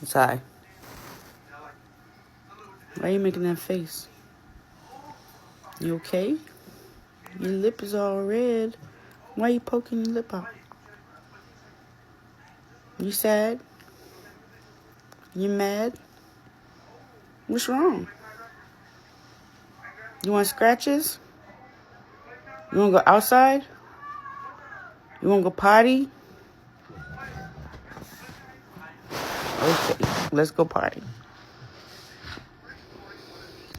Sorry. Why are you making that face? You okay? Your lip is all red. Why are you poking your lip out? You sad? You mad? What's wrong? You want scratches? You want to go outside? You want to go potty? Okay, let's go potty.